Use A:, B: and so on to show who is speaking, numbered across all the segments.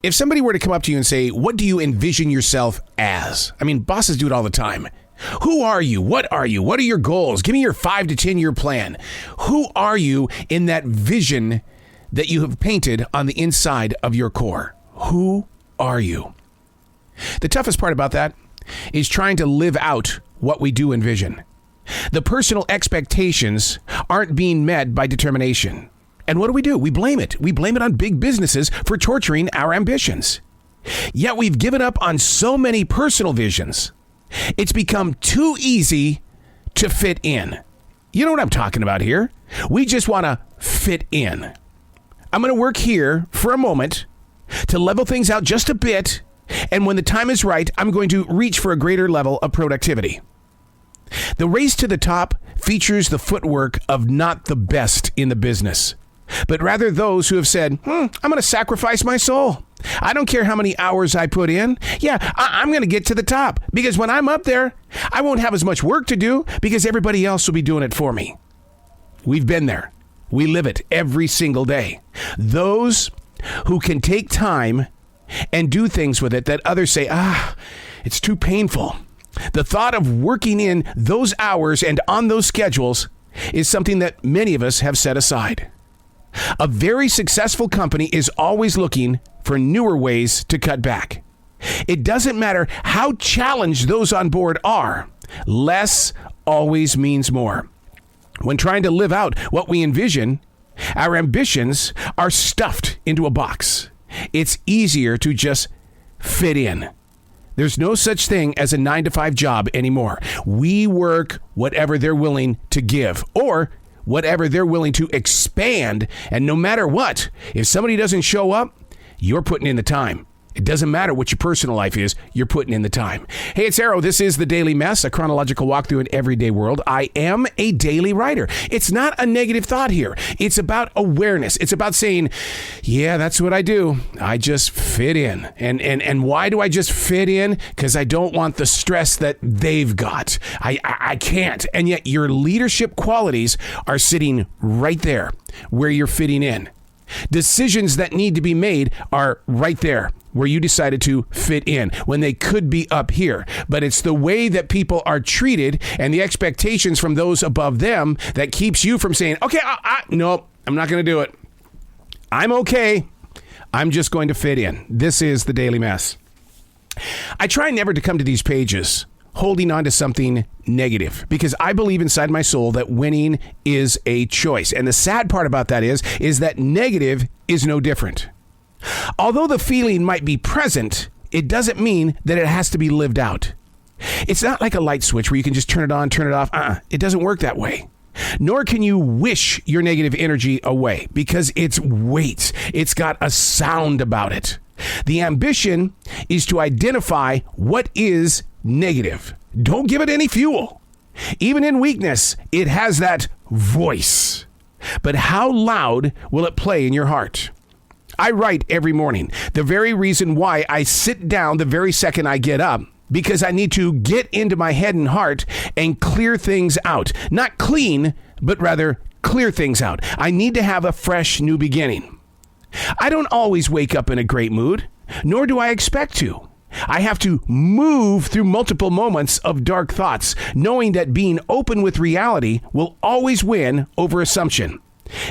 A: If somebody were to come up to you and say, what do you envision yourself as? I mean, bosses do it all the time. Who are you? What are you? What are your goals? Give me your 5 to 10 year plan. Who are you in that vision that you have painted on the inside of your core? Who are you? The toughest part about that is trying to live out what we do envision. The personal expectations aren't being met by determination. And what do? We blame it. We blame it on big businesses for torturing our ambitions. Yet we've given up on so many personal visions. It's become too easy to fit in. You know what I'm talking about here? We just want to fit in. I'm going to work here for a moment to level things out just a bit. And when the time is right, I'm going to reach for a greater level of productivity. The race to the top features the footwork of not the best in the business, but rather those who have said, I'm going to sacrifice my soul. I don't care how many hours I put in. Yeah, I'm going to get to the top because when I'm up there, I won't have as much work to do because everybody else will be doing it for me. We've been there. We live it every single day. Those who can take time and do things with it that others say, it's too painful. The thought of working in those hours and on those schedules is something that many of us have set aside. A very successful company is always looking for newer ways to cut back. It doesn't matter how challenged those on board are. Less always means more. When trying to live out what we envision, our ambitions are stuffed into a box. It's easier to just fit in. There's no such thing as a 9-to-5 job anymore. We work whatever they're willing to give or whatever they're willing to expand. And no matter what, if somebody doesn't show up, you're putting in the time. It doesn't matter what your personal life is, you're putting in the time. Hey, it's Arrow. This is The Daily Mess, a chronological walkthrough an everyday world. I am a daily writer. It's not a negative thought here. It's about awareness. It's about saying, yeah, that's what I do. I just fit in. And why do I just fit in? Because I don't want the stress that they've got. I can't. And yet your leadership qualities are sitting right there where you're fitting in. Decisions that need to be made are right there where you decided to fit in when they could be up here. But it's the way that people are treated and the expectations from those above them that keeps you from saying, okay, nope, I'm not going to do it. I'm okay. I'm just going to fit in. This is The Daily Mess. I try never to come to these pages holding on to something negative because I believe inside my soul that winning is a choice. And the sad part about that is that negative is no different. Although the feeling might be present, it doesn't mean that it has to be lived out. It's not like a light switch where you can just turn it on, turn it off. It doesn't work that way. Nor can you wish your negative energy away because it's weight. It's got a sound about it. The ambition is to identify what is negative. Don't give it any fuel. Even in weakness, it has that voice. But how loud will it play in your heart? I write every morning. The very reason why I sit down the very second I get up, because I need to get into my head and heart and clear things out. Not clean, but rather clear things out. I need to have a fresh new beginning. I don't always wake up in a great mood, nor do I expect to. I have to move through multiple moments of dark thoughts, knowing that being open with reality will always win over assumption.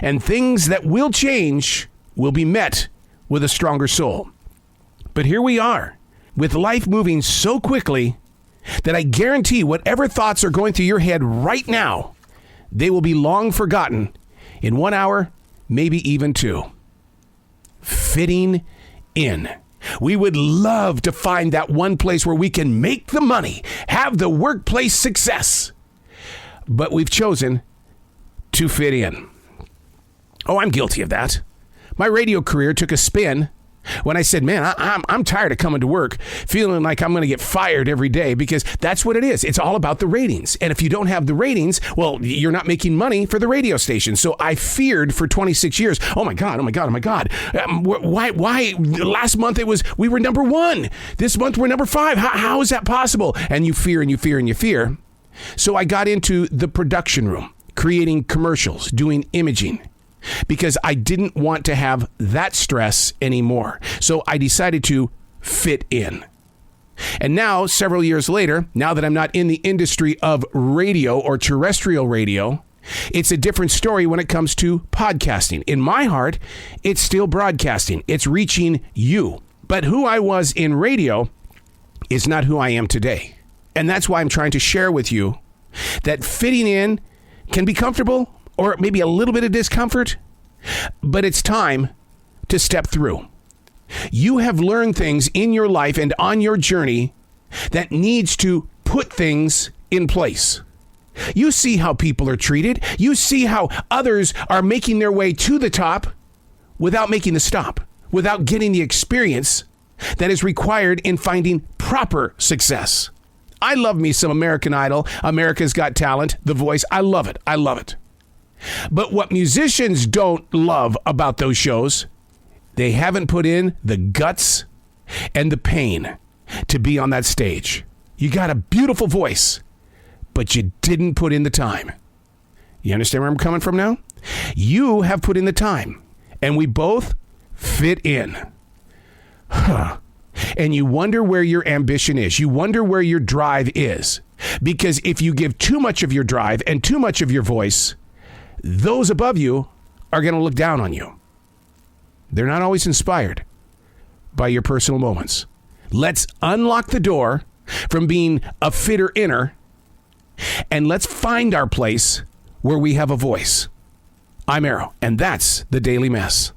A: And things that will change will be met with a stronger soul. But here we are, with life moving so quickly that I guarantee whatever thoughts are going through your head right now, they will be long forgotten in 1 hour, maybe even 2. Fitting in. We would love to find that one place where we can make the money, have the workplace success. But we've chosen to fit in. Oh, I'm guilty of that. My radio career took a spin when I said, man, I'm tired of coming to work feeling like I'm going to get fired every day because that's what it is. It's all about the ratings. And if you don't have the ratings, well, you're not making money for the radio station. So I feared for 26 years. Oh my God. Why? Last month we were number 1. This month we're number 5. How is that possible? And you fear and you fear and you fear. So I got into the production room, creating commercials, doing imaging. because I didn't want to have that stress anymore. So I decided to fit in. And now, several years later, now that I'm not in the industry of radio or terrestrial radio, it's a different story when it comes to podcasting. In my heart, it's still broadcasting. It's reaching you. But who I was in radio is not who I am today. And that's why I'm trying to share with you that fitting in can be comfortable or maybe a little bit of discomfort, but it's time to step through. You have learned things in your life and on your journey that needs to put things in place. You see how people are treated. You see how others are making their way to the top without making the stop, without getting the experience that is required in finding proper success. I love me some American Idol, America's Got Talent, The Voice. I love it. I love it. But what musicians don't love about those shows, they haven't put in the guts and the pain to be on that stage. You got a beautiful voice, but you didn't put in the time. You understand where I'm coming from now? You have put in the time, and we both fit in. And you wonder where your ambition is. You wonder where your drive is. Because if you give too much of your drive and too much of your voice, those above you are going to look down on you. They're not always inspired by your personal moments. Let's unlock the door from being a fitter inner, and let's find our place where we have a voice. I'm Arrow, and that's the Daily Mess.